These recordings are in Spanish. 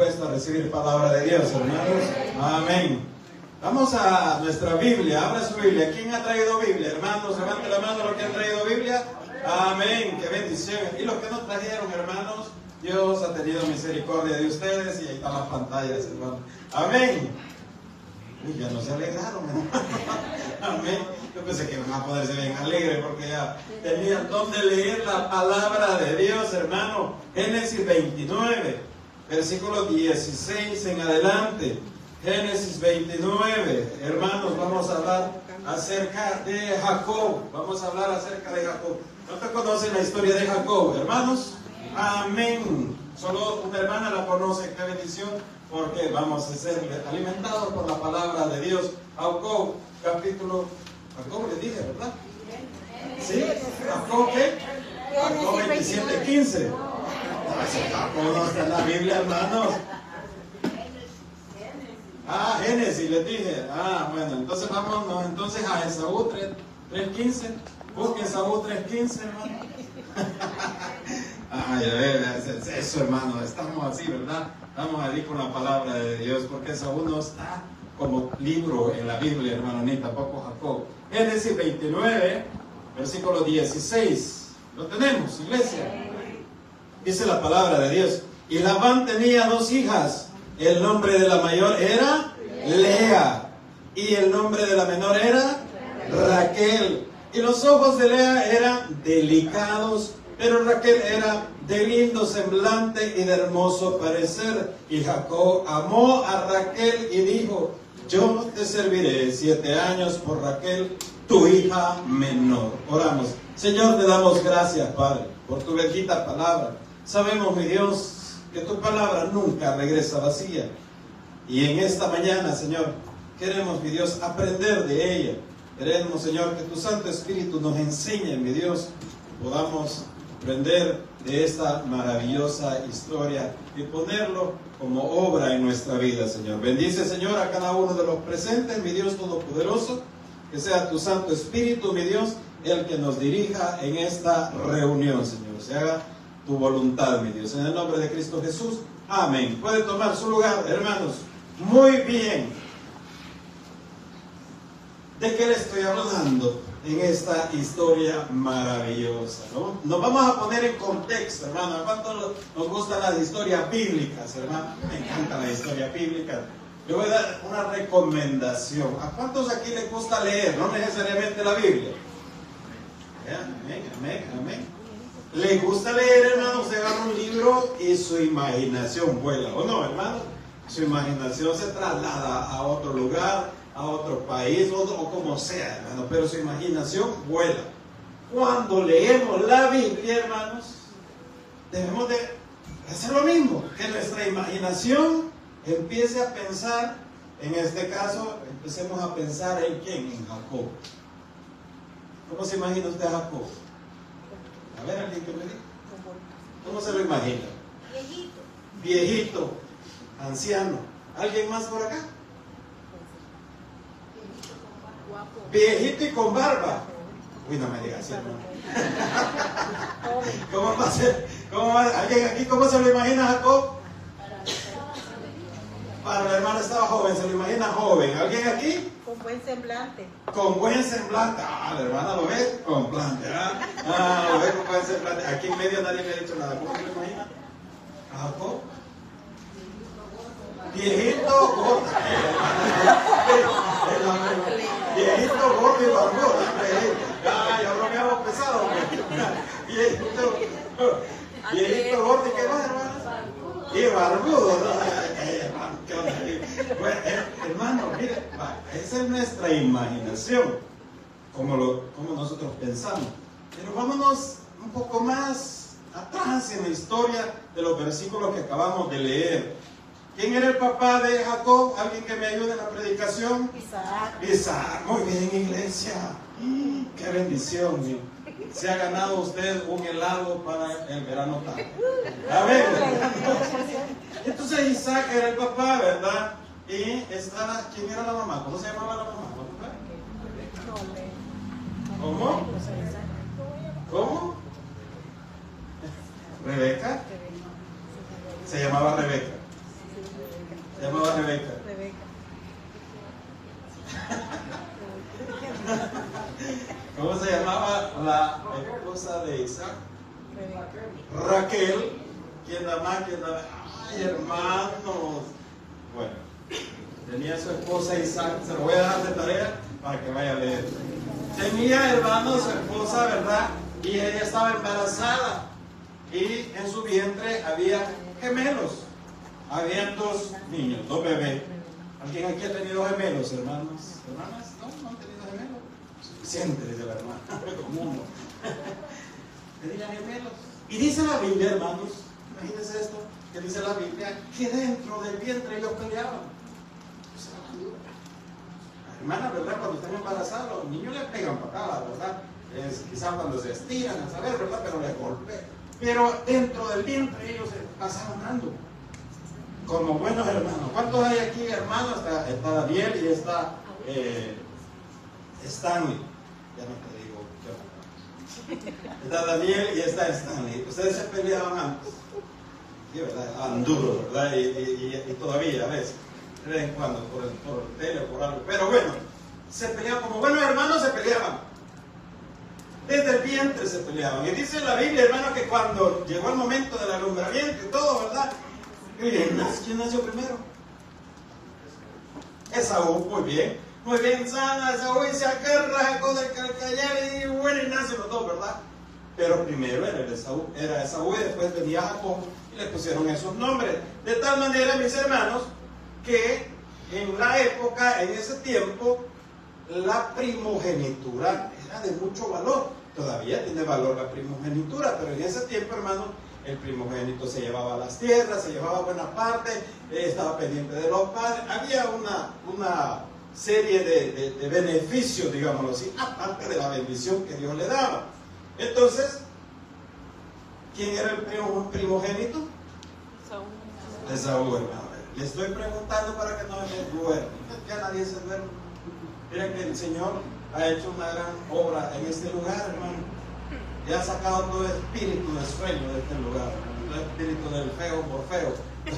Puesto a recibir palabra de Dios, hermanos. Amén. Vamos a nuestra Biblia. Abra su Biblia. ¿Quién ha traído Biblia, hermanos? Levante la mano los que han traído Biblia. Amén. Qué bendición. Y los que no trajeron, hermanos, Dios ha tenido misericordia de ustedes y ahí están las pantallas, hermanos. Amén. Uy, ya no se alegraron, hermano. Amén. Yo pensé que iban a ponerse bien alegres porque ya tenían donde leer la palabra de Dios, hermano. Génesis 29. Versículo 16 en adelante. Génesis 29. Hermanos, vamos a hablar acerca de Jacob. Vamos a hablar acerca de Jacob. ¿Cuántos conocen la historia de Jacob, hermanos? Amén. Solo una hermana la conoce. Qué bendición, porque vamos a ser alimentados por la palabra de Dios. Jacob, capítulo... Jacob le dije, ¿verdad? ¿Sí? ¿Jacob qué? Jacob 27:15. ¿Cómo está en la Biblia, hermanos? Génesis, les dije. Bueno, entonces vámonos entonces a Esaú 3:15. Busquen Esaú 3:15, hermano. Eso, hermano, estamos así, ¿verdad? Estamos ahí con la palabra de Dios, porque Esaú no está como libro en la Biblia, hermano, ni tampoco Jacob. Génesis 29, versículo 16. ¿Lo tenemos, iglesia? Dice la palabra de Dios. Y Labán tenía 2 hijas. El nombre de la mayor era Lea. Y el nombre de la menor era Raquel. Y los ojos de Lea eran delicados, pero Raquel era de lindo semblante y de hermoso parecer. Y Jacob amó a Raquel y dijo: yo te serviré 7 años por Raquel, tu hija menor. Oramos. Señor, te damos gracias, Padre, por tu bendita palabra. Sabemos, mi Dios, que tu palabra nunca regresa vacía. Y en esta mañana, Señor, queremos, mi Dios, aprender de ella. Queremos, Señor, que tu Santo Espíritu nos enseñe, mi Dios, podamos aprender de esta maravillosa historia y ponerlo como obra en nuestra vida, Señor. Bendice, Señor, a cada uno de los presentes, mi Dios Todopoderoso. Que sea tu Santo Espíritu, mi Dios, el que nos dirija en esta reunión, Señor. Se haga tu voluntad, mi Dios. En el nombre de Cristo Jesús. Amén. Puede tomar su lugar, hermanos. Muy bien. ¿De qué le estoy hablando en esta historia maravillosa, ¿no? Nos vamos a poner en contexto, hermano. ¿A cuántos nos gustan las historias bíblicas, hermano? Me encanta la historia bíblica. Le voy a dar una recomendación. ¿A cuántos aquí les gusta leer? No necesariamente la Biblia. Amén, amén, amén. ¿Le gusta leer, hermano? Usted agarra un libro y su imaginación vuela, ¿o no, hermano? Su imaginación se traslada a otro lugar, a otro país, o como sea, hermano, pero su imaginación vuela. Cuando leemos la Biblia, hermanos, debemos de hacer lo mismo, que nuestra imaginación empiece a pensar. En este caso, empecemos a pensar en ¿quién? En Jacob. ¿Cómo se imagina usted a Jacob? A ver, alguien que me diga. ¿Cómo se lo imagina? Viejito. Viejito, anciano. ¿Alguien más por acá? Viejito y con barba. Uy, no me digas así, hermano. ¿Cómo va a ser? ¿Alguien aquí cómo se lo imagina a Jacob? Para la hermana estaba joven, se lo imagina joven. ¿Alguien aquí? Con buen semblante. Con buen semblante. La hermana lo ve con semblante. Lo ve con buen semblante. Aquí en medio nadie me ha dicho nada. ¿Cómo se lo imagina? ¿A Jacob? Viejito, gordo. Viejito, gordo y barbudo. Ya bromeamos pesado. Viejito, gordo y qué más, hermano. Y barbudo. Bueno, hermano, mire, esa es nuestra imaginación, como nosotros pensamos. Pero vámonos un poco más atrás en la historia de los versículos que acabamos de leer. ¿Quién era el papá de Jacob? ¿Alguien que me ayude en la predicación? Isaac. Muy bien, iglesia. Qué bendición. Se ha ganado usted un helado para el verano tarde. A ver. Entonces Isaac era el papá, ¿verdad? Y ¿quién era la mamá? ¿Cómo se llamaba la mamá? ¿Cómo? ¿Cómo? ¿Rebeca? Se llamaba Rebeca. llamaba la esposa de Isaac? Raquel. ¿Quién da más? ¿Quién da más? Ay, hermanos. Bueno, tenía su esposa Isaac. Se lo voy a dejar de tarea para que vaya a leer. Tenía, hermanos, su esposa, ¿verdad? Y ella estaba embarazada. Y en su vientre había gemelos. Habían 2 niños, 2 bebés. ¿Alguien aquí ha tenido gemelos, hermanos? ¿Hermanas? No han tenido gemelos. Suficiente, dice la hermana. Como uno. Tenían gemelos. Y dice la Biblia, hermanos, imagínense esto, que dice la Biblia, que dentro del vientre ellos peleaban. Hermana, ¿verdad? Cuando están embarazados, los niños les pegan patadas, ¿verdad? Quizás cuando se estiran, a saber, ¿verdad? Pero les golpean. Pero dentro del vientre ellos se pasaban dando. Como buenos hermanos. ¿Cuántos hay aquí, hermanos? Está Daniel y está Stanley. Ya no te digo qué. Está Daniel y está Stanley. Ustedes se peleaban antes. Sí, ¿verdad? Andan duros, ¿verdad? Y todavía a veces. De vez en cuando, por el tele o por algo. Pero bueno, se peleaban como buenos hermanos, se peleaban. Desde el vientre se peleaban. Y dice la Biblia, hermano, que cuando llegó el momento del alumbramiento y todo, ¿verdad? ¿Quién nació primero? Esaú, muy bien. Muy bien, sana Esaú y se agarra con el calcayar y bueno, y nacen los dos, ¿verdad? Pero primero era Esaú y después venía Jacob y le pusieron esos nombres. De tal manera, mis hermanos, que en la época, en ese tiempo, la primogenitura era de mucho valor. Todavía tiene valor la primogenitura, pero en ese tiempo, hermanos, el primogénito se llevaba las tierras, se llevaba buena parte, estaba pendiente de los padres. Había una serie de beneficios, digámoslo así, aparte de la bendición que Dios le daba. Entonces, ¿quién era el primogénito? Esaú, hermano. Le estoy preguntando para que no me duerman. Ya nadie se duerme. Miren que el Señor ha hecho una gran obra en este lugar, hermano. Y ha sacado todo espíritu de sueño de este lugar, hermano. Todo espíritu del feo por feo.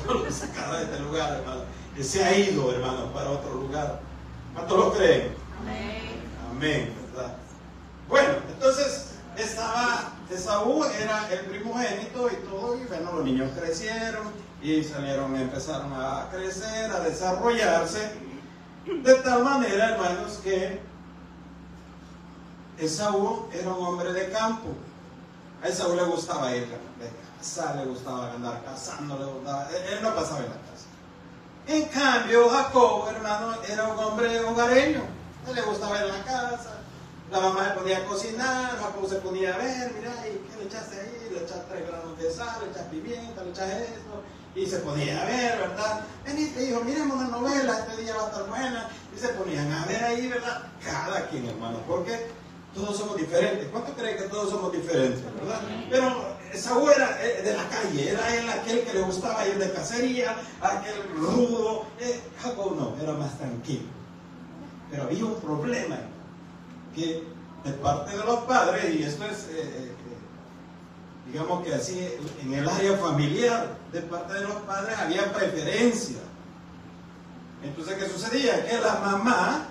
Todo lo sacado de este lugar, hermano. Y se ha ido, hermano, para otro lugar. ¿Cuántos lo creen? Amén. Amén, ¿verdad? Bueno, entonces Esaú era el primogénito y todo. Y bueno, los niños crecieron y empezaron a crecer, a desarrollarse. De tal manera, hermanos, que Esaú era un hombre de campo. A Esaú le gustaba ir de casa, le gustaba andar cazando, él no pasaba en la casa. En cambio, Jacob, hermano, era un hombre hogareño. A él le gustaba ir a la casa, la mamá se ponía a cocinar, Jacob se ponía a ver, mira, ¿qué le echaste ahí? Le echaste 3 granos de sal, le echaste pimienta, le echaste esto. Y se ponía a ver, ¿verdad? Veniste, hijo, miremos una novela, este día va a estar buena. Y se ponían a ver ahí, ¿verdad? Cada quien, hermano, porque todos somos diferentes. ¿Cuánto creen que todos somos diferentes, verdad? Pero Esaú era de la calle, era aquel que le gustaba ir de cacería, aquel rudo. Jacob no, era más tranquilo. Pero había un problema, que de parte de los padres, y esto es, digamos que así, en el área familiar, de parte de los padres había preferencia. Entonces, ¿qué sucedía? Que la mamá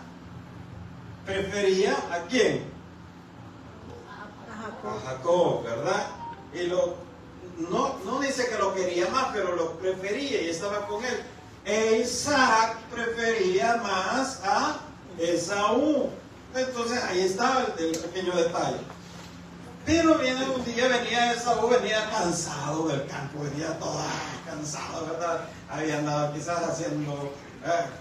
prefería ¿a quién? A Jacob, ¿verdad? Y no dice que lo quería más, pero lo prefería y estaba con él. E Isaac prefería más a Esaú. Entonces ahí estaba el pequeño detalle. Pero viene un día, venía Esaú, venía cansado del campo, venía todo cansado, ¿verdad? Había andado quizás haciendo,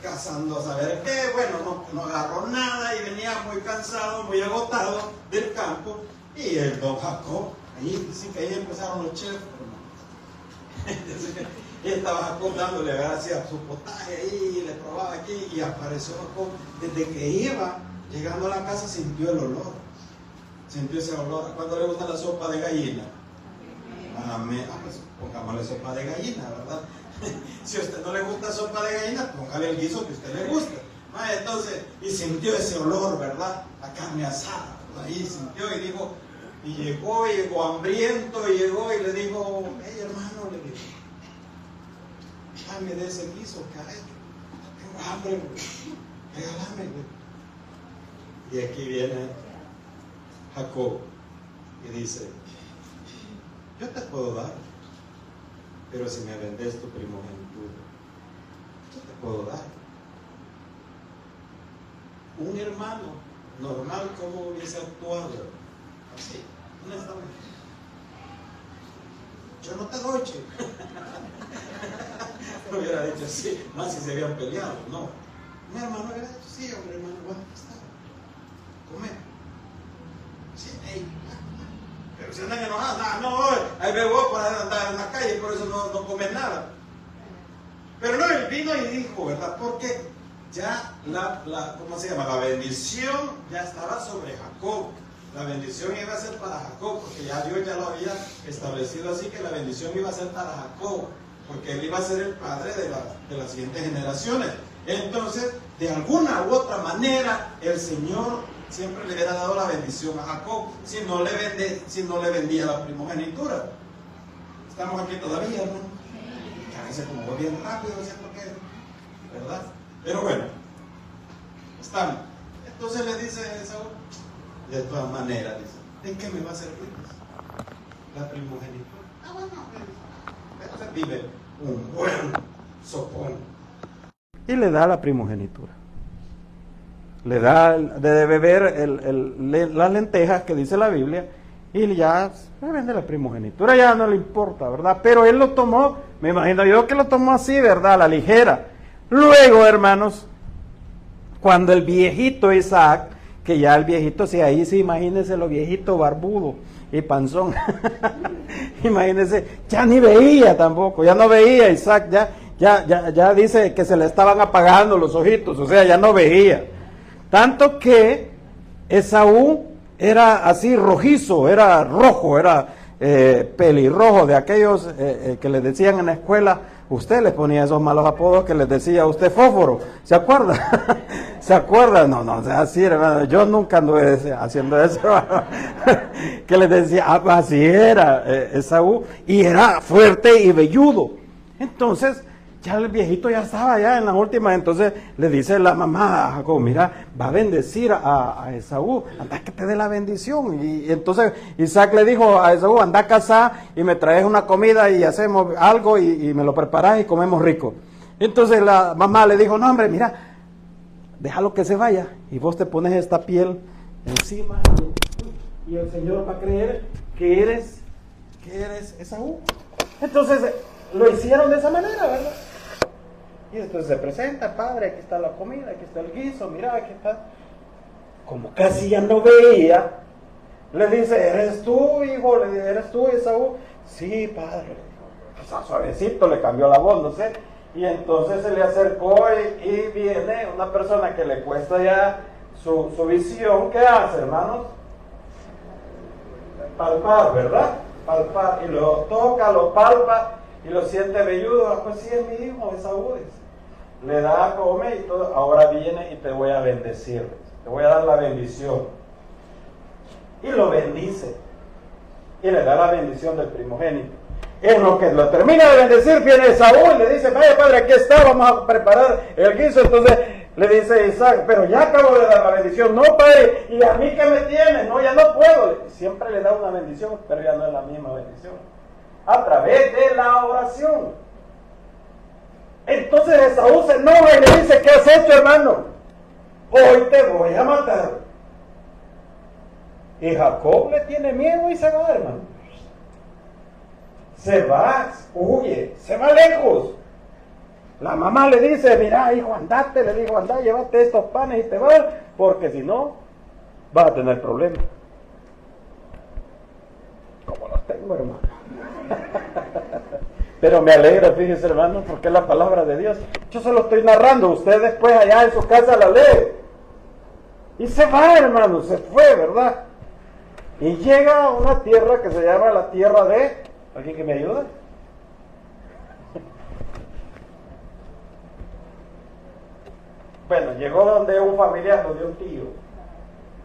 cazando a saber qué, bueno, no agarró nada y venía muy cansado, muy agotado del campo. Y el don Jacob, ahí dicen que ahí empezaron los chefs, hermano. Y estaba Jacob dándole gracias a su potaje ahí, le probaba aquí, y apareció Jacob. Desde que iba llegando a la casa sintió el olor. Sintió ese olor. ¿Cuándo le gusta la sopa de gallina? Amén. Pues pongámosle sopa de gallina, ¿verdad? Si a usted no le gusta sopa de gallina, póngale el guiso que a usted le gusta. Entonces, y sintió ese olor, ¿verdad? La carne asada. Ahí sintió y dijo, y llegó hambriento, y llegó y le dijo, hey hermano, le dijo, dame de ese guiso, caray, tengo hambre, regálame. Y aquí viene Jacob y dice, yo te puedo dar, pero si me vendes tu primogenitura, yo te puedo dar. Un hermano normal, ¿cómo hubiese actuado? Así, honestamente. Yo no te doy, chico. No hubiera dicho así, más si se habían peleado, no. Mi hermano hubiera dicho, sí, hombre, hermano, bueno, está, comer. Sí, hey. Pero si andan enojados, no, ahí veo vos para andar en la calle, por eso no comes nada. Pero no, él vino y dijo, ¿verdad? Porque ya ¿cómo se llama? La bendición ya estaba sobre Jacob. La bendición iba a ser para Jacob, porque ya Dios ya lo había establecido así, que la bendición iba a ser para Jacob, porque él iba a ser el padre de las siguientes generaciones. Entonces, de alguna u otra manera, el Señor siempre le hubiera dado la bendición a Jacob, si no le vendía la primogenitura. Estamos aquí todavía, ¿no? A veces como voy bien rápido, ¿cierto que? ¿Verdad? Pero bueno, estamos. Entonces le dice Esaú, de todas maneras, dice, ¿en qué me va a servir? La primogenitura. Bueno, entonces vive un buen sopón. Y le da la primogenitura. Le da de beber las lentejas que dice la Biblia, y ya le vende la primogenitura, ya no le importa, ¿verdad? Pero él lo tomó, me imagino yo que lo tomó así, ¿verdad? A la ligera. Luego, hermanos, cuando el viejito Isaac, que ya el viejito, si ahí sí, imagínense lo viejito barbudo y panzón, imagínense, ya ni veía tampoco, ya no veía Isaac, ya dice que se le estaban apagando los ojitos, o sea, ya no veía. Tanto que Esaú era así rojizo, era rojo, era pelirrojo, de aquellos que les decían en la escuela, usted les ponía esos malos apodos que les decía usted fósforo, ¿se acuerda? ¿Se acuerda? No, así hermano, yo nunca anduve haciendo eso, que les decía, así era Esaú, y era fuerte y velludo. Entonces, ya el viejito ya estaba ya en las últimas, entonces le dice la mamá a Jacob, mira, va a bendecir a Esaú, anda que te dé la bendición. Y entonces Isaac le dijo a Esaú, anda a casa y me traes una comida y hacemos algo y me lo preparas y comemos rico. Entonces la mamá le dijo, no hombre, mira, déjalo que se vaya y vos te pones esta piel encima y el Señor va a creer que eres Esaú. Entonces lo hicieron de esa manera, ¿verdad? Y después se presenta, padre, aquí está la comida, aquí está el guiso, mira, aquí está. Como casi ya no veía, le dice, ¿eres tú, hijo? Le dice, ¿eres tú, Esaú? Sí, padre. Pues suavecito le cambió la voz, no sé. Y entonces se le acercó y viene una persona que le cuesta ya su visión. ¿Qué hace, hermanos? Palpar, ¿verdad? Palpar. Y lo toca, lo palpa y lo siente velludo. Pues sí, es mi hijo, Esaú. Le da a comer y todo. Ahora viene y te voy a bendecir. Te voy a dar la bendición. Y lo bendice. Y le da la bendición del primogénito. En lo que lo termina de bendecir, viene Esaú y le dice, vaya padre, aquí está, vamos a preparar el guiso. Entonces le dice Isaac, pero ya acabo de dar la bendición. No, padre, ¿y a mí qué me tienes? No, ya no puedo. Siempre le da una bendición, pero ya no es la misma bendición. A través de la oración. Entonces Esaú se enoja y le dice, ¿qué has hecho, hermano? Hoy te voy a matar. Y Jacob le tiene miedo y se va, hermano. Se va, huye, se va lejos. La mamá le dice, mira, hijo, andate, le dijo, anda, llévate estos panes y te vas, porque si no, vas a tener problemas. Como los tengo, hermano. Pero me alegra, fíjense, hermano, porque es la palabra de Dios. Yo se lo estoy narrando, usted después allá en su casa la lee. Y se va, hermano, se fue, ¿verdad? Y llega a una tierra que se llama la tierra de... ¿Alguien que me ayuda? Bueno, llegó donde un familiar, donde un tío.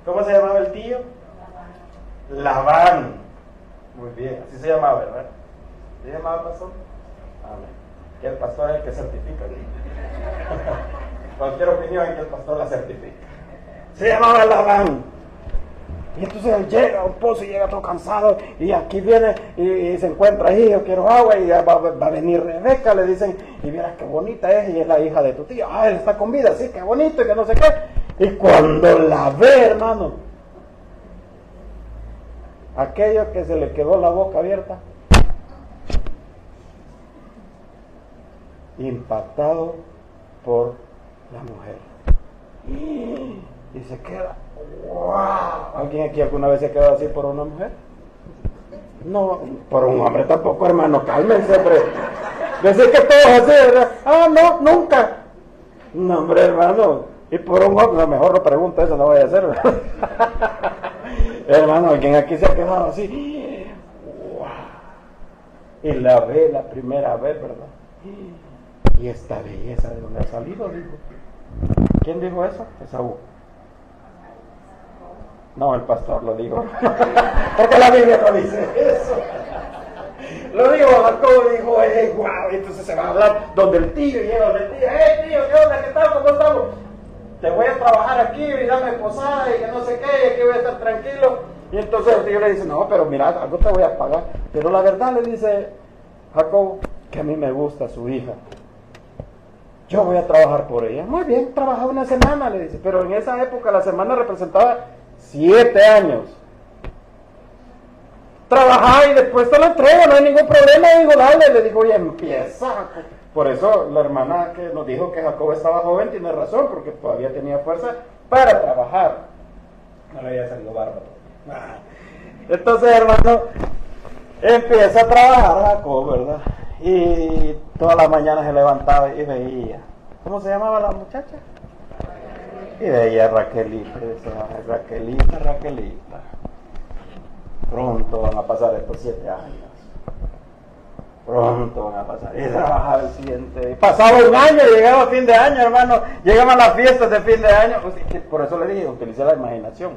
¿Cómo se llamaba el tío? Labán. Muy bien, así se llamaba, ¿verdad? ¿Se llamaba pastor? Amén. Que el pastor es el que certifica. Cualquier opinión que el pastor la certifica. Se llamaba Labán. Y entonces él llega a un pozo y llega todo cansado, y aquí viene y se encuentra ahí, yo quiero agua, y ya va a venir Rebeca, le dicen, y vieras qué bonita es, y es la hija de tu tío, él está con vida, sí, qué bonito, y que no sé qué. Y cuando la ve, hermano, aquello que se le quedó la boca abierta, impactado por la mujer. Y se queda, ¡wow! ¿Alguien aquí alguna vez se ha quedado así por una mujer? No, por un hombre tampoco, hermano, cálmense, hombre. Decir que todos así, ¿verdad? No, nunca. No, hombre, hermano. Y por un hombre, no, mejor lo pregunto, eso no voy a hacer, ¿verdad? Hermano, alguien aquí se ha quedado así, ¡wow! Y la ve la primera vez, ¿verdad? Y esta belleza de dónde ha salido, dijo. ¿Quién dijo eso? Esaú. No, el pastor lo dijo. Porque la Biblia no dice eso. Lo dijo Jacob, dijo, guau, entonces se va a hablar donde el tío, y llega donde el tío, tío, ¿qué onda? ¿Qué tal? ¿Cómo estamos? Te voy a trabajar aquí, y dame posada, y que no sé qué, y aquí voy a estar tranquilo. Y entonces el tío le dice, no, pero mira, algo te voy a pagar. Pero la verdad, le dice Jacob, que a mí me gusta su hija. Yo voy a trabajar por ella. Muy bien, trabaja una semana, le dice. Pero en esa época la semana representaba 7 años. Trabaja y después te lo entrego, no hay ningún problema. Digo, dale, le digo, y empieza. Por eso la hermana que nos dijo que Jacob estaba joven tiene razón, porque todavía tenía fuerza para trabajar. No le había salido bárbaro. Entonces, hermano, empieza a trabajar Jacob, ¿verdad? Y todas las mañanas se levantaba y veía. ¿Cómo se llamaba la muchacha? Y veía a Raquelita, y decía, Raquelita, Raquelita. Pronto van a pasar estos 7 años. Pronto van a pasar. Y trabajaba el siguiente. Y pasaba un año y llegaba fin de año, hermano. Llegaban las fiestas de fin de año. Pues, por eso le dije, utilicé la imaginación.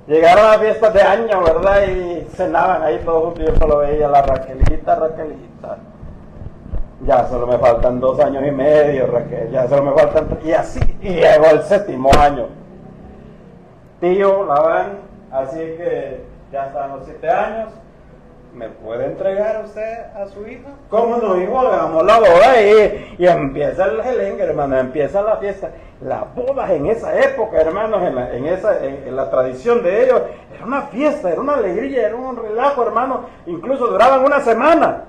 Llegaron las fiestas de año, ¿verdad? Y cenaban ahí todos juntos. Y yo solo veía a la Raquelita, Raquelita. Ya solo me faltan 2 años y medio, Raquel. Ya solo me faltan 3. Y así. Y llegó el 7º año. Tío Labán, así que ya están los 7 años. ¿Me puede entregar usted a su hija? ¿Cómo no, hijo? Hagamos la boda y empieza el gelengue, hermano, empieza la fiesta. Las bodas en esa época, hermanos, en la tradición de ellos, era una fiesta, era una alegría, era un relajo, hermano. Incluso duraban una semana,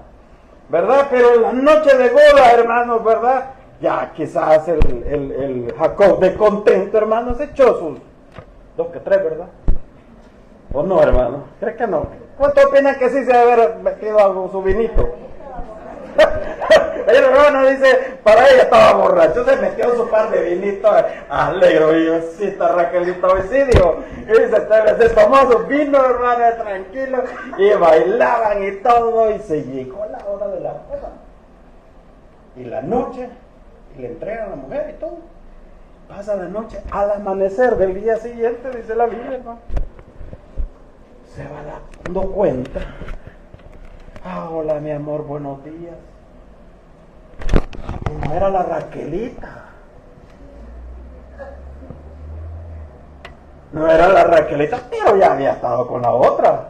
¿verdad? Pero en la noche de boda, hermanos, ¿verdad? Ya quizás el Jacob de contento, hermano, se echó sus 2 que 3, ¿verdad? ¿O no, hermano? ¿Crees que no? ¿Cuánto opinan que sí se debe haber metido algo su vinito? El hermano dice, para ella estaba borracho, se metió su par de vinitos alegro, y yo, sí, está Raquelita hoy sí, digo, y se tomó su vino, hermano, tranquilo, y bailaban y todo, y se llegó la hora de la boda. Y la noche, y le entregan a la mujer y todo. Pasa la noche, al amanecer del día siguiente, dice la Biblia, hermano. Se va dando cuenta. Hola, mi amor, buenos días. No era la Raquelita. No era la Raquelita, pero ya había estado con la otra.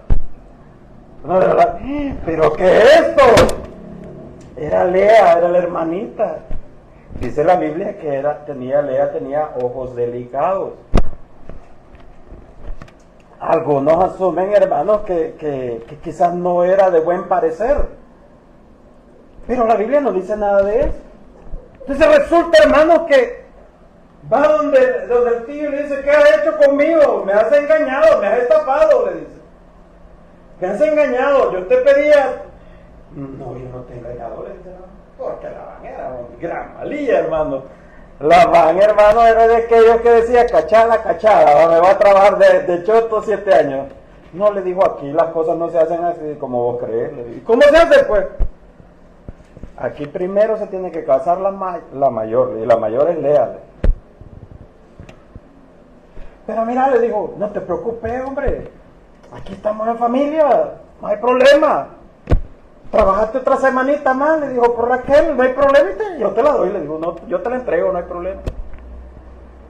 No era la... ¿Pero qué es esto? Era Lea, era la hermanita. Dice la Biblia que Lea tenía ojos delicados. Algunos asumen, hermanos, que quizás no era de buen parecer. Pero la Biblia no dice nada de eso. Entonces resulta, hermanos, que va donde el tío le dice, ¿qué has hecho conmigo? Me has engañado, me has estafado, le dice. Me has engañado, yo te pedía... No, yo no te he engañado, le dice, porque Labán era un gran malilla, hermano. Labán, hermano, era de aquellos que decía, cachada, me va a trabajar de choto 7 años. No, le dijo, aquí las cosas no se hacen así como vos crees. Le dijo, ¿cómo se hace, pues? Aquí primero se tiene que casar la mayor, y la mayor es Lea. Pero mira, le dijo, no te preocupes, hombre, aquí estamos en familia, no hay problema. Trabajaste otra semanita más, le dijo, por Raquel, no hay problema, yo te la doy, le digo, no, yo te la entrego, no hay problema.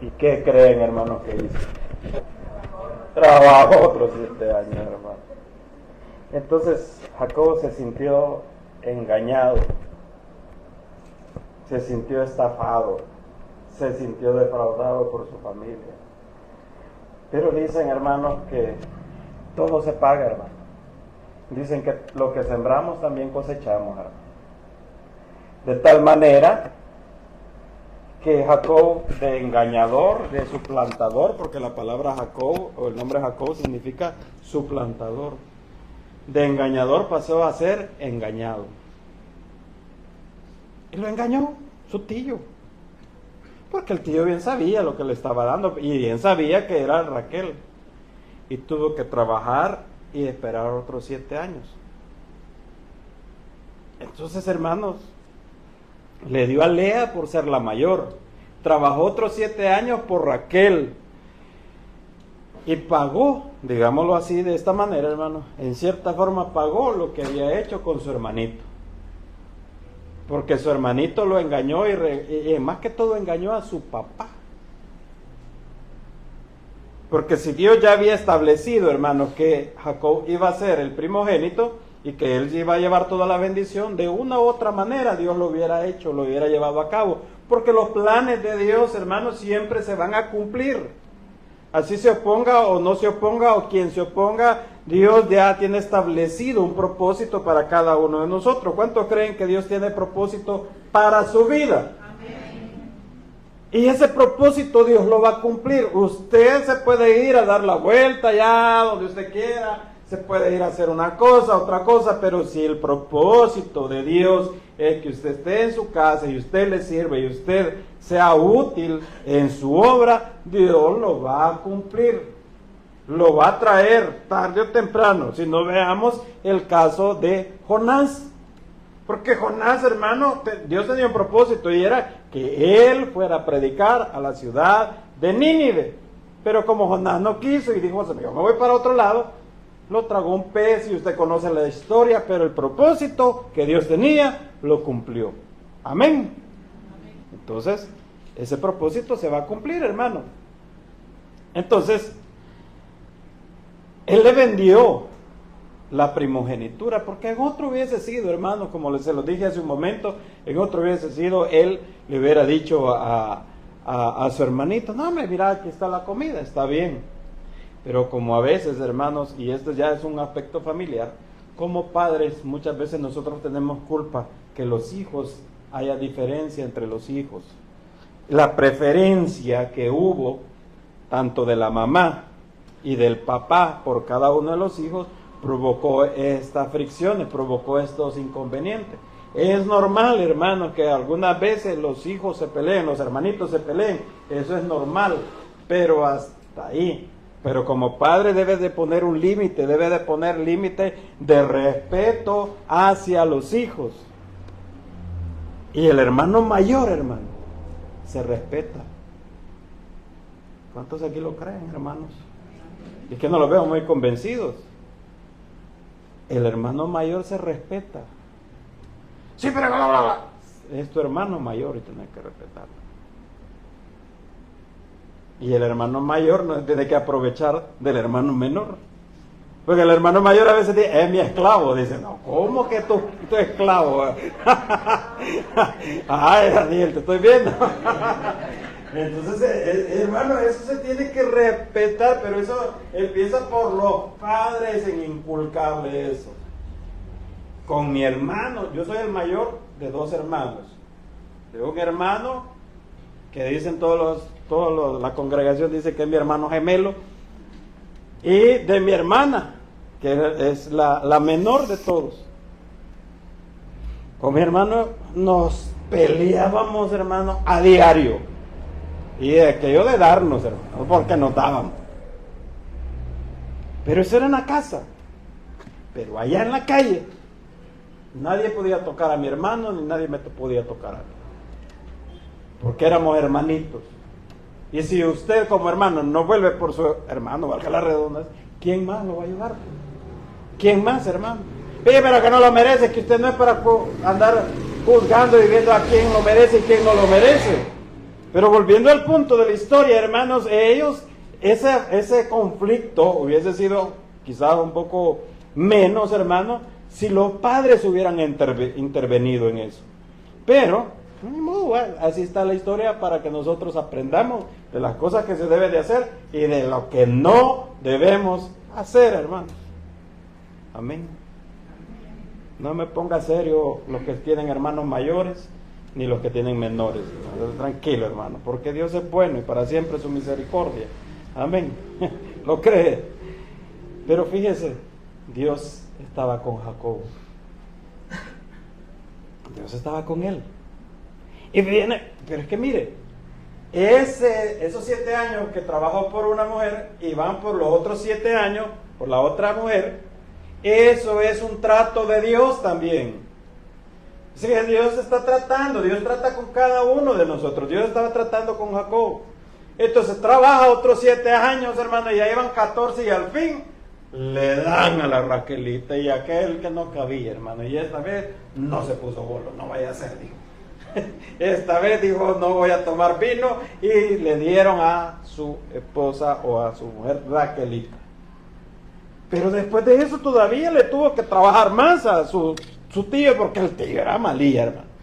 ¿Y qué creen, hermanos, que hizo? trabajó otros 7 años, hermano. Entonces Jacob se sintió engañado, se sintió estafado, se sintió defraudado por su familia. Pero dicen, hermanos, que todo se paga, hermano. Dicen que lo que sembramos también cosechamos, hermano. De tal manera que Jacob, de engañador, de suplantador, porque la palabra Jacob o el nombre Jacob significa suplantador, de engañador pasó a ser engañado. Y lo engañó su tío, porque el tío bien sabía lo que le estaba dando y bien sabía que era Raquel, y tuvo que trabajar y esperar otros 7 años. Entonces, hermanos, le dio a Lea por ser la mayor, trabajó otros 7 años por Raquel y pagó, digámoslo así, de esta manera, hermano, en cierta forma pagó lo que había hecho con su hermanito, porque su hermanito lo engañó y más que todo engañó a su papá. Porque si Dios ya había establecido, hermano, que Jacob iba a ser el primogénito y que él iba a llevar toda la bendición, de una u otra manera Dios lo hubiera hecho, lo hubiera llevado a cabo. Porque los planes de Dios, hermano, siempre se van a cumplir. Así se oponga o no se oponga, o quien se oponga, Dios ya tiene establecido un propósito para cada uno de nosotros. ¿Cuántos creen que Dios tiene propósito para su vida? Y ese propósito Dios lo va a cumplir. Usted se puede ir a dar la vuelta ya donde usted quiera, se puede ir a hacer una cosa, otra cosa, pero si el propósito de Dios es que usted esté en su casa y usted le sirve y usted sea útil en su obra, Dios lo va a cumplir. Lo va a traer tarde o temprano. Si no, veamos el caso de Jonás. Porque Jonás, hermano, Dios tenía un propósito y era que él fuera a predicar a la ciudad de Nínive. Pero como Jonás no quiso y dijo, yo me voy para otro lado, lo tragó un pez y usted conoce la historia, pero el propósito que Dios tenía lo cumplió. Amén. Entonces, ese propósito se va a cumplir, hermano. Entonces, él le vendió la primogenitura, porque en otro hubiese sido, hermano, como se lo dije hace un momento, en otro hubiese sido, él le hubiera dicho a su hermanito, no, mira, aquí está la comida, está bien. Pero como a veces, hermanos, y esto ya es un aspecto familiar, como padres muchas veces nosotros tenemos culpa que los hijos, haya diferencia entre los hijos. La preferencia que hubo, tanto de la mamá y del papá por cada uno de los hijos, provocó estas fricciones, provocó estos inconvenientes. Es normal, hermano, que algunas veces los hijos se peleen, los hermanitos se peleen, eso es normal, pero hasta ahí. Pero como padre debe de poner un límite, debe de poner límite de respeto hacia los hijos. Y el hermano mayor, hermano, se respeta. ¿Cuántos aquí lo creen, hermanos? Es que no lo veo muy convencidos. El hermano mayor se respeta. Sí, pero es tu hermano mayor y tienes que respetarlo. Y el hermano mayor no tiene que aprovechar del hermano menor. Porque el hermano mayor a veces dice, es mi esclavo. Dice, no, ¿cómo que tu esclavo? Ay, Daniel, te estoy viendo. Entonces, hermano, eso se tiene que respetar, pero eso empieza por los padres en inculcarle eso. Con mi hermano, yo soy el mayor de 2 hermanos. Tengo un hermano que dicen la congregación dice que es mi hermano gemelo, y de mi hermana, que es la menor de todos. Con mi hermano nos peleábamos, hermano, a diario. Y de aquello de darnos, hermano, porque nos dábamos. Pero eso era en la casa. Pero allá en la calle, nadie podía tocar a mi hermano, ni nadie me podía tocar a mí. Porque éramos hermanitos. Y si usted como hermano no vuelve por su hermano, valga la redundancia, ¿quién más lo va a ayudar? ¿Quién más, hermano? Oye, pero que no lo merece, que usted no es para andar juzgando y viendo a quién lo merece y quién no lo merece. Pero volviendo al punto de la historia, hermanos, ellos ese conflicto hubiese sido quizás un poco menos, hermano, si los padres hubieran intervenido en eso. Pero, ni modo, así está la historia para que nosotros aprendamos de las cosas que se debe de hacer y de lo que no debemos hacer, hermanos. Amén. No me ponga serio los que tienen hermanos mayores ni los que tienen menores. Tranquilo, hermano, porque Dios es bueno y para siempre su misericordia. Amén. ¿Lo cree? Pero fíjese, Dios estaba con Jacob. Dios estaba con él. Y viene, pero es que mire, esos 7 años que trabajó por una mujer y van por los otros 7 años por la otra mujer, eso es un trato de Dios también. Así que Dios está tratando, Dios trata con cada uno de nosotros. Dios estaba tratando con Jacob. Entonces trabaja otros 7 años, hermano, y ya llevan 14 y al fin le dan a la Raquelita y aquel que no cabía, hermano. Y esta vez no se puso bolo, no vaya a ser, dijo. Esta vez dijo, no voy a tomar vino, y le dieron a su esposa o a su mujer Raquelita. Pero después de eso todavía le tuvo que trabajar más a su tío, porque el tío era malía, hermano.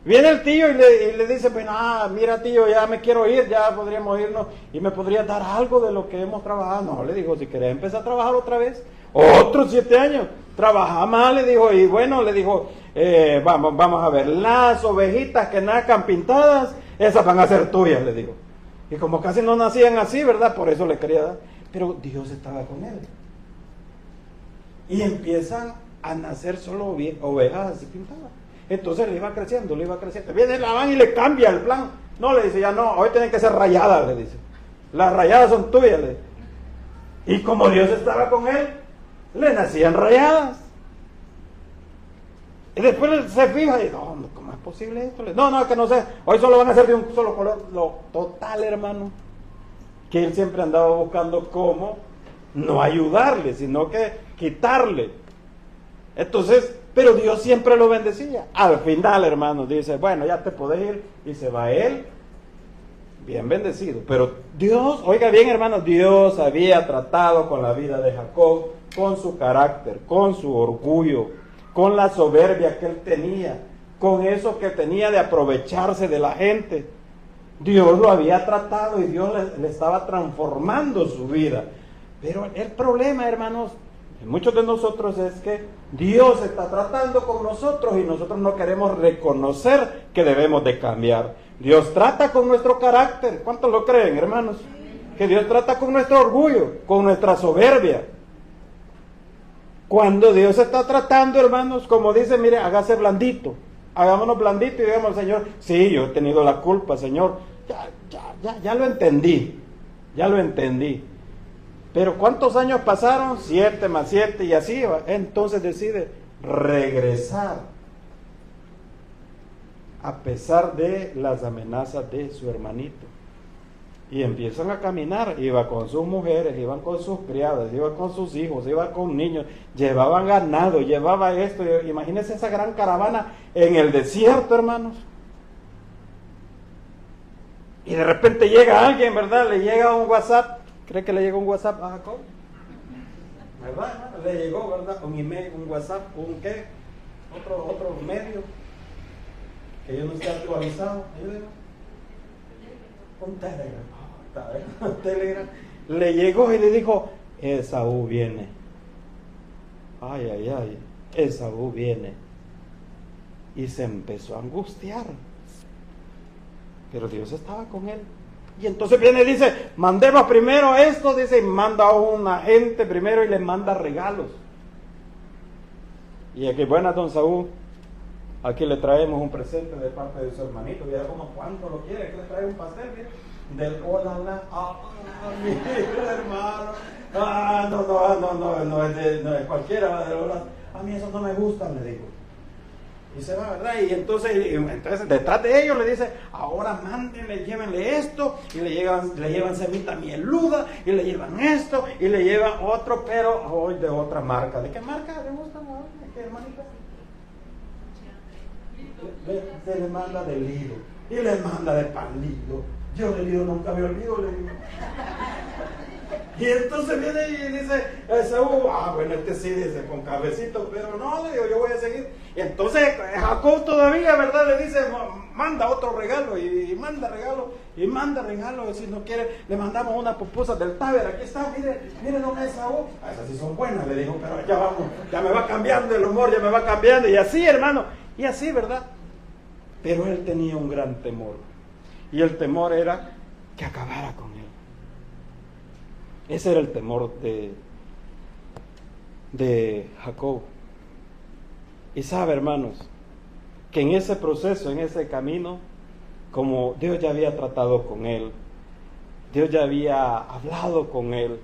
Viene el tío y le dice, pues mira tío, ya me quiero ir, ya podríamos irnos, y me podrías dar algo de lo que hemos trabajado. No, le dijo, si querés empezar a trabajar otra vez, otros 7 años, trabaja más, le dijo, y bueno, le dijo, vamos a ver, las ovejitas que nazcan pintadas, esas van a ser tuyas, le dijo. Y como casi no nacían así, ¿verdad? Por eso le quería dar, pero Dios estaba con él. Y empiezan a nacer solo ovejas así pintadas. Entonces le iba creciendo. Viene Labán y le cambia el plan. No, le dice, ya no, hoy tienen que ser rayadas, le dice. Las rayadas son tuyas, le dice. Y como Dios estaba con él, le nacían rayadas. Y después se fija y no, ¿cómo es posible esto? No, que no sé, hoy solo van a ser de un solo color. Lo total, hermano, que él siempre andaba buscando cómo no ayudarle, sino que quitarle. Entonces, pero Dios siempre lo bendecía. Al final, hermano, dice, bueno, ya te podés ir, y se va él, bien bendecido. Pero Dios, oiga bien, hermano, Dios había tratado con la vida de Jacob, con su carácter, con su orgullo, con la soberbia que él tenía, con eso que tenía de aprovecharse de la gente. Dios lo había tratado y Dios le estaba transformando su vida. Pero el problema, hermanos, de muchos de nosotros es que Dios está tratando con nosotros y nosotros no queremos reconocer que debemos de cambiar. Dios trata con nuestro carácter. ¿Cuántos lo creen, hermanos? Que Dios trata con nuestro orgullo, con nuestra soberbia. Cuando Dios está tratando, hermanos, como dice, mire, hágase blandito. Hagámonos blandito y digamos al Señor, sí, yo he tenido la culpa, Señor. Ya lo entendí. Ya lo entendí. Pero ¿cuántos años pasaron? 7 más 7 y así va. Entonces decide regresar a pesar de las amenazas de su hermanito. Y empiezan a caminar, iba con sus mujeres, iban con sus criadas, iba con sus hijos, iba con niños, llevaban ganado, llevaba esto. Imagínense esa gran caravana en el desierto, hermanos. Y de repente llega alguien, ¿verdad? Le llega un WhatsApp. ¿Cree que le llegó un WhatsApp a Jacob? ¿Verdad? Le llegó, ¿verdad? Un email, un WhatsApp, un qué, otro medio que yo no esté actualizado. Un Telegram. Un Telegram. Le llegó y le dijo, Esaú viene. Ay, Esaú viene. Y se empezó a angustiar. Pero Dios estaba con él. Y entonces viene y dice, mandemos primero esto, dice, y manda a un agente primero y le manda regalos. Y aquí, buenas, don Saúl, aquí le traemos un presente de parte de su hermanito. Mira como cuánto lo quiere, que le trae un pastel, mira, del hola, mira, hermano, no es cualquiera del hola. A mí eso no me gusta, me dijo. Y se va, ¿verdad? Y entonces detrás de ellos le dice, ahora mándenle, llévenle esto, y le llevan semita mieluda, y le llevan esto, y le llevan otro, pero hoy de otra marca. ¿De qué marca le gusta? ¿De qué, hermanita? Le manda de Lido, y le manda de Pan Lido, Yo le digo, nunca me olvido, le digo. Y entonces viene y dice Esaú, bueno, este sí dice con cabecito, pero no, le digo, yo voy a seguir. Y entonces Jacob todavía, ¿verdad? Le dice, manda otro regalo, y manda regalo, y si no quiere, le mandamos una pupusa del Taber, aquí está, mire don Esaú. Esas sí son buenas, le digo, pero ya vamos, ya me va cambiando el humor, ya me va cambiando, y así, hermano, y así, ¿verdad? Pero él tenía un gran temor, y el temor era que acabara con él. Ese era el temor de Jacob. Y sabe, hermanos, que en ese proceso, en ese camino, como Dios ya había tratado con él, Dios ya había hablado con él,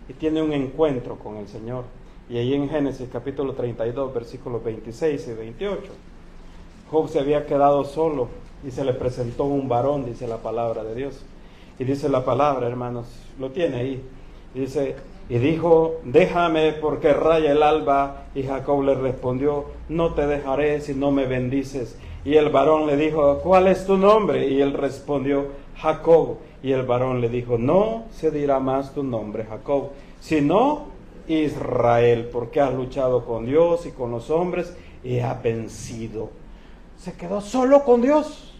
y tiene un encuentro con el Señor. Y ahí en Génesis capítulo 32, versículos 26 y 28, Job se había quedado solo y se le presentó un varón, dice la palabra de Dios. Y dice la palabra, hermanos, lo tiene ahí. Dice, y dijo, déjame porque raya el alba. Y Jacob le respondió, no te dejaré si no me bendices. Y el varón le dijo, ¿cuál es tu nombre? Y él respondió, Jacob. Y el varón le dijo, no se dirá más tu nombre, Jacob, sino Israel, porque has luchado con Dios y con los hombres y has vencido. Se quedó solo con Dios.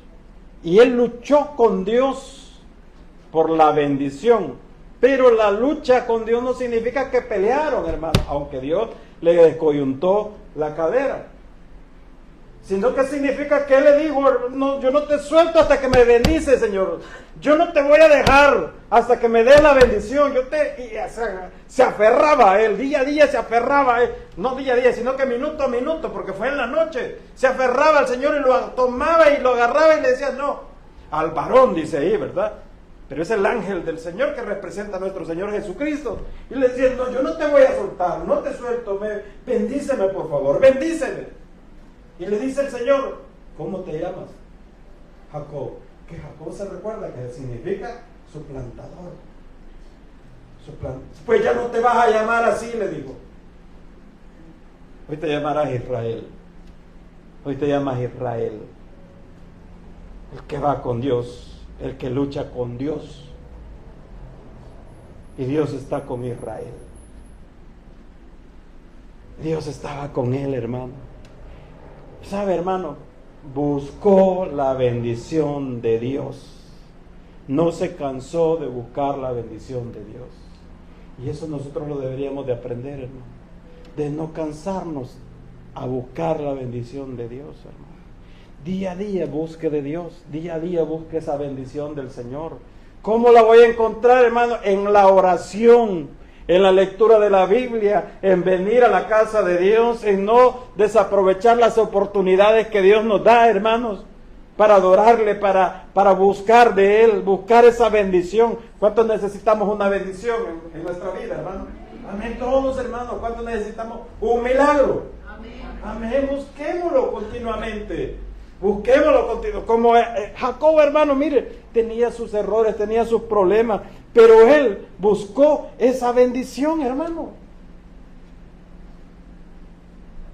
Y él luchó con Dios por la bendición, pero la lucha con Dios no significa que pelearon, hermano, aunque Dios le descoyuntó la cadera, sino que significa que él le dijo, no, yo no te suelto hasta que me bendices, Señor, yo no te voy a dejar hasta que me des la bendición. Se aferraba a él, día a día se aferraba a él, no día a día, sino que minuto a minuto, porque fue en la noche, se aferraba al Señor y lo tomaba y lo agarraba y le decía, no, al varón, dice ahí, ¿verdad? Pero es el ángel del Señor que representa a nuestro Señor Jesucristo. Y le decía, no, yo no te voy a soltar, no te suelto, bendíceme por favor, bendíceme. Y le dice el Señor, ¿cómo te llamas? Jacob. Que Jacob se recuerda que significa suplantador. Pues ya no te vas a llamar así, le dijo. Hoy te llamarás Israel. Hoy te llamas Israel. El que va con Dios. El que lucha con Dios. Y Dios está con Israel. Dios estaba con él, hermano. ¿Sabe, hermano? Buscó la bendición de Dios. No se cansó de buscar la bendición de Dios. Y eso nosotros lo deberíamos de aprender, hermano. De no cansarnos a buscar la bendición de Dios, hermano. Día a día busque de Dios, día a día busque esa bendición del Señor. ¿Cómo la voy a encontrar, hermano? En la oración, en la lectura de la Biblia, en venir a la casa de Dios, en no desaprovechar las oportunidades que Dios nos da, hermanos, para adorarle, para buscar de Él, buscar esa bendición. ¿Cuántos necesitamos una bendición en nuestra vida, hermano? Amén, todos, hermanos. ¿Cuántos necesitamos un milagro? Amén, busquémoslo continuamente. Busquémoslo continuo. Como Jacob, hermano, mire, tenía sus errores, tenía sus problemas, pero él buscó esa bendición, hermano.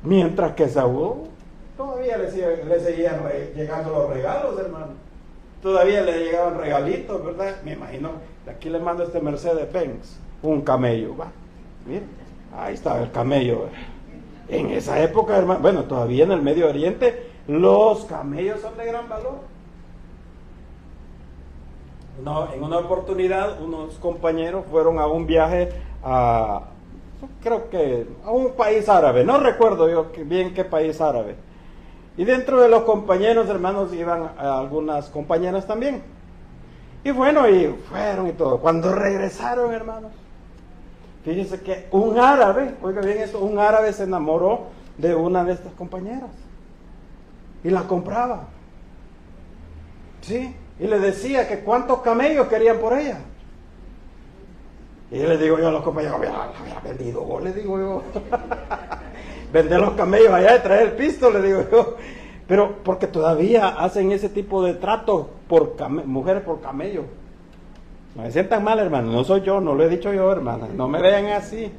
Mientras que Saúl todavía le seguían llegando los regalos, hermano. Todavía le llegaban regalitos, ¿verdad? Me imagino, de aquí le mando este Mercedes-Benz, un camello, va. Mire, ahí está el camello. En esa época, hermano, bueno, todavía en el Medio Oriente, los camellos son de gran valor. No, en una oportunidad, unos compañeros fueron a un viaje creo que a un país árabe, no recuerdo yo bien qué país árabe. Y dentro de los compañeros, hermanos, iban algunas compañeras también. Y bueno, y fueron y todo. Cuando regresaron, hermanos, fíjense que un árabe, oiga bien esto, un árabe se enamoró de una de estas compañeras. Y la compraba. ¿Sí? Y le decía que cuántos camellos querían por ella. Y le digo yo a los compañeros, la había vendido vos, le digo yo. Vender los camellos allá y traer el pisto, le digo yo. Pero porque todavía hacen ese tipo de trato por mujeres por camello. No me sientan mal, hermano, no soy yo, no lo he dicho yo, hermana. No me vean así,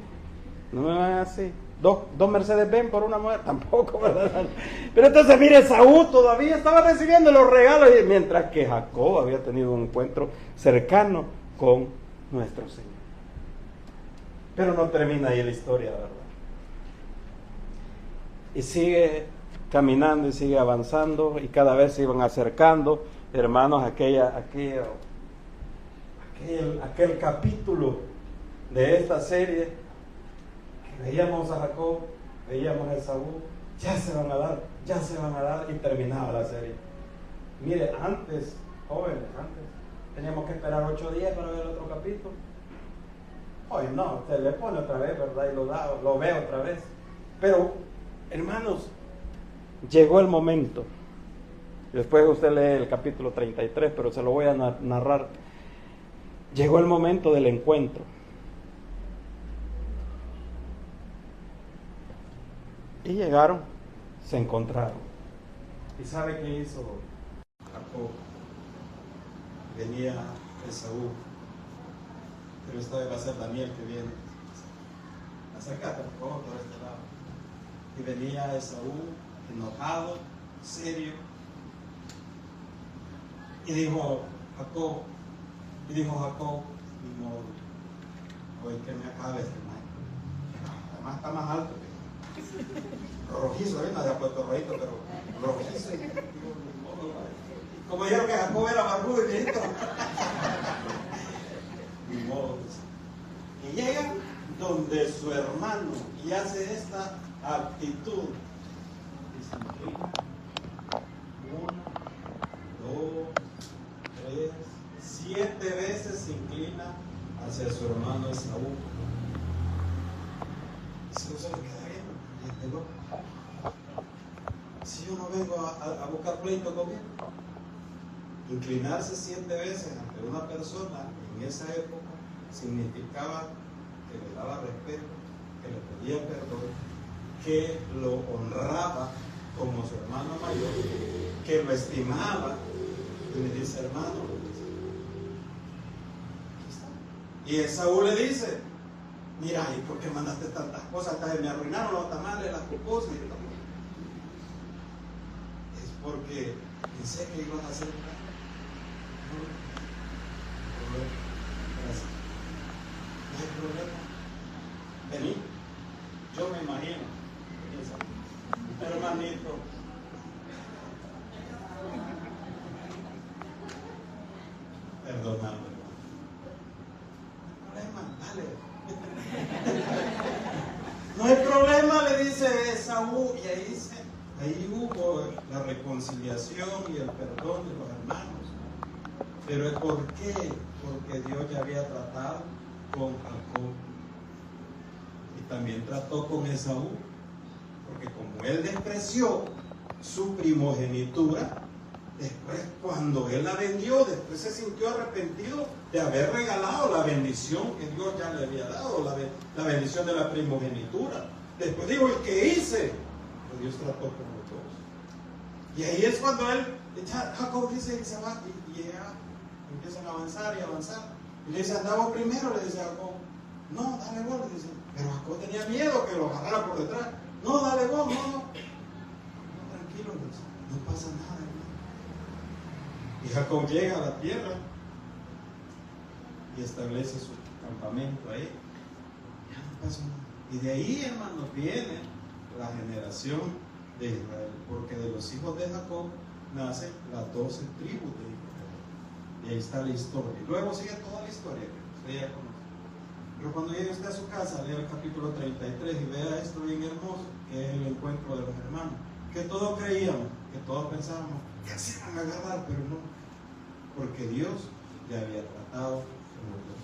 no me vean así. dos Mercedes-Benz por una mujer, tampoco, ¿verdad? Pero entonces, mire, Esaú todavía estaba recibiendo los regalos, mientras que Jacob había tenido un encuentro cercano con nuestro Señor. Pero no termina ahí la historia, ¿verdad? Y sigue caminando y sigue avanzando, y cada vez se iban acercando, hermanos, aquel capítulo de esta serie. Veíamos a Jacob, veíamos a Esaú, ya se van a dar, y terminaba la serie. Mire, antes, jóvenes, teníamos que esperar 8 días para ver otro capítulo. Hoy no, se le pone otra vez, ¿verdad? Y lo ve otra vez. Pero, hermanos, llegó el momento. Después usted lee el capítulo 33, pero se lo voy a narrar. Llegó el momento del encuentro. Y llegaron, se encontraron. ¿Y sabe qué hizo Jacob? Venía Esaú, pero esta vez va a ser Daniel que viene. Acércate, por favor, por este lado. Y venía Esaú, enojado, serio. Y dijo Jacob, ni modo, hoy que me acabe este maestro. Además está más alto que rojizo, ¿eh? Nadie ha puesto rojito, pero rojizo. Como dijeron que Jacob era barbudo y viejito. Ni modo. Y llega donde su hermano y hace esta actitud. Y se inclina. 1, 2, 3, 7 veces se inclina hacia su hermano Esaú. Y se le queda bien. Si yo no vengo a buscar pleito conmigo, inclinarse 7 veces ante una persona en esa época significaba que le daba respeto, que le pedía perdón, que lo honraba como su hermano mayor, que lo estimaba, y le dice: hermano, aquí está. Y Esaú le dice: mira, ¿y por qué mandaste tantas cosas? Hasta me arruinaron los tamales, las pupusas y todo. Es porque pensé que ibas a hacer un cambio. No hay problema. Vení. Yo me imagino. Hermanito. Perdóname. No hay problema, le dice Esaú, y ahí hubo la reconciliación y el perdón de los hermanos. Pero ¿por qué? Porque Dios ya había tratado con Jacob y también trató con Esaú, porque como él despreció su primogenitura, después cuando él la vendió, después se sintió arrepentido de haber regalado la bendición que Dios ya le había dado, la bendición de la primogenitura. Después dijo: ¿y qué hice? Pues Dios trató con los dos. Y ahí es cuando Jacob dice, y se va, y ya empiezan a avanzar y avanzar. Y le dice: andamos primero, le dice a Jacob. No, dale vos, le dice. Pero Jacob tenía miedo que lo agarrara por detrás. No, dale vos, no. Tranquilo, le dice. No pasa nada, hermano. Y Jacob llega a la tierra y establece su campamento ahí. Ya no pasa nada. Y de ahí, hermanos, viene la generación de Israel, porque de los hijos de Jacob nacen las 12 tribus de Israel. Y ahí está la historia. Y luego sigue toda la historia que usted ya conoce. Pero cuando llegue usted a su casa, lea el capítulo 33 y vea esto bien hermoso, que es el encuentro de los hermanos. Que todos creíamos, que todos pensábamos que se iban a agarrar, pero no. Porque Dios ya había tratado con los dos.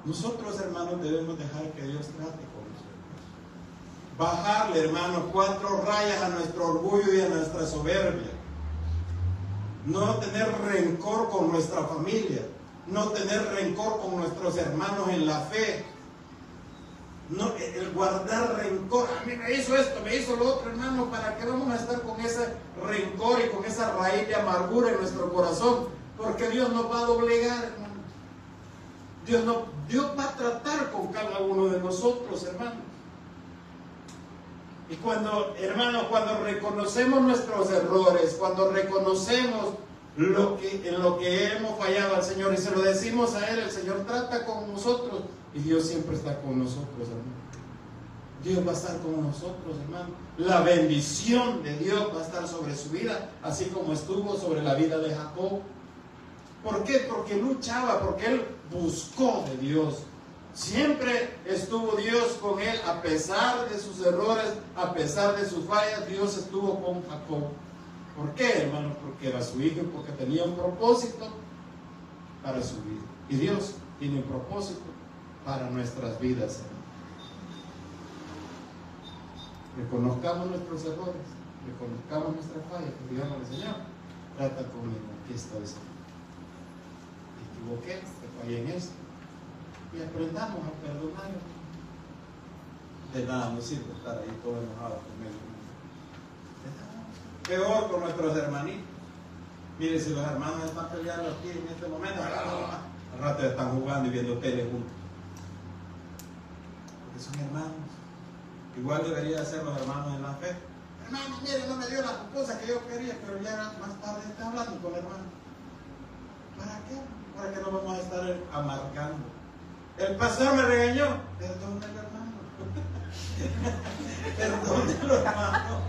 Nosotros, hermanos, debemos dejar que Dios trate con nosotros. Bajarle, hermanos, 4 rayas a nuestro orgullo y a nuestra soberbia. No tener rencor con nuestra familia. No tener rencor con nuestros hermanos en la fe. No, el guardar rencor. A mí me hizo esto, me hizo lo otro, hermano. ¿Para qué vamos a estar con ese rencor y con esa raíz de amargura en nuestro corazón? Porque Dios nos va a doblegar, hermano. Dios va a tratar con cada uno de nosotros, hermano. Y cuando, hermanos, cuando reconocemos nuestros errores, cuando reconocemos en lo que hemos fallado al Señor y se lo decimos a Él, el Señor trata con nosotros y Dios siempre está con nosotros, hermano. Dios va a estar con nosotros, hermano. La bendición de Dios va a estar sobre su vida, así como estuvo sobre la vida de Jacob. ¿Por qué? Porque luchaba, porque él buscó de Dios. Siempre estuvo Dios con él, a pesar de sus errores, a pesar de sus fallas, Dios estuvo con Jacob. ¿Por qué, hermano? Porque era su hijo y porque tenía un propósito para su vida. Y Dios tiene un propósito para nuestras vidas, hermano. Reconozcamos nuestros errores, reconozcamos nuestras fallas, y digámosle, Señor, trata conmigo, aquí estoy, Señor. Me equivoqué, te fallé en esto. Y aprendamos a perdonar. De nada nos sirve estar ahí todo enojado con él. Peor con nuestros hermanitos. Mire, si los hermanos están peleando aquí en este momento, al rato están jugando y viendo tele juntos. Porque son hermanos. Igual debería ser los hermanos en la fe. Hermano, mire, no me dio las cosas que yo quería, pero ya más tarde está hablando con el hermano. ¿Para qué? Para que no vamos a estar amargando. El pastor me regañó. Perdónelo, hermano. Perdónelo, hermano.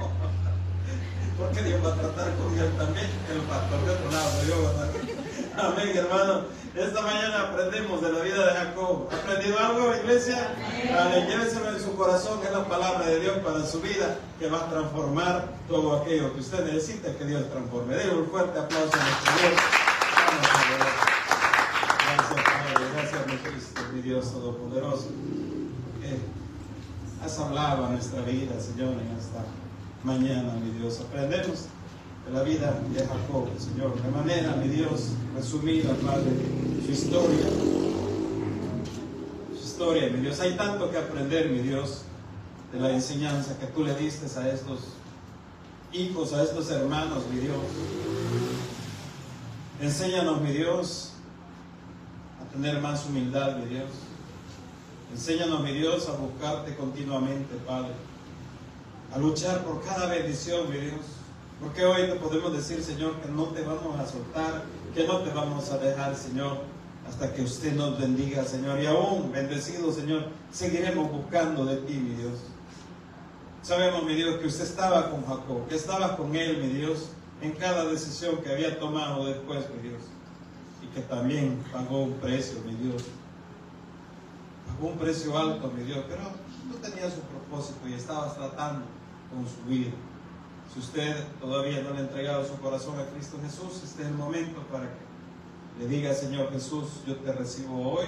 Porque Dios va a tratar con él también. El pastor de otro lado, Dios va a tratar. Amén, hermano. Esta mañana aprendemos de la vida de Jacob. ¿Ha aprendido algo, iglesia? Amén. Lléveselo en su corazón, es la palabra de Dios para su vida, que va a transformar todo aquello que usted necesita que Dios transforme. Denle un fuerte aplauso a nuestro Dios. Vamos a ver. Gracias, Padre. Gracias, mi Cristo, mi Dios Todopoderoso. Has hablado a nuestra vida, Señor, en esta mañana, mi Dios. Aprendemos de la vida de Jacob, Señor, de manera, mi Dios, resumida, Padre, su historia, mi Dios. Hay tanto que aprender, mi Dios, de la enseñanza que tú le diste a estos hijos, a estos hermanos, mi Dios. Enséñanos, mi Dios, a tener más humildad, mi Dios. Enséñanos, mi Dios, a buscarte continuamente, Padre, a luchar por cada bendición, mi Dios. Porque hoy te podemos decir, Señor, que no te vamos a soltar, que no te vamos a dejar, Señor, hasta que usted nos bendiga, Señor. Y aún, bendecido, Señor, seguiremos buscando de ti, mi Dios. Sabemos, mi Dios, que usted estaba con Jacob, que estaba con él, mi Dios, en cada decisión que había tomado después, mi Dios. Y que también pagó un precio, mi Dios. Pagó un precio alto, mi Dios, pero tú tenías un propósito y estabas tratando con su vida. Si usted todavía no le ha entregado su corazón a Cristo Jesús, este es el momento para que le diga, Señor Jesús, yo te recibo hoy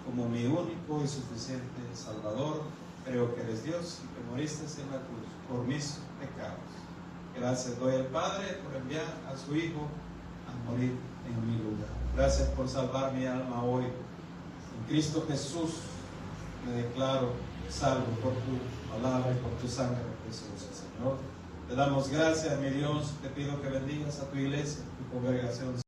como mi único y suficiente Salvador. Creo que eres Dios y que moriste en la cruz por mis pecados. Gracias doy al Padre por enviar a su Hijo a morir en mi lugar. Gracias por salvar mi alma hoy. En Cristo Jesús me declaro salvo por tu palabra y por tu sangre preciosa, Señor. Te damos gracias, mi Dios. Te pido que bendigas a tu iglesia, tu congregación.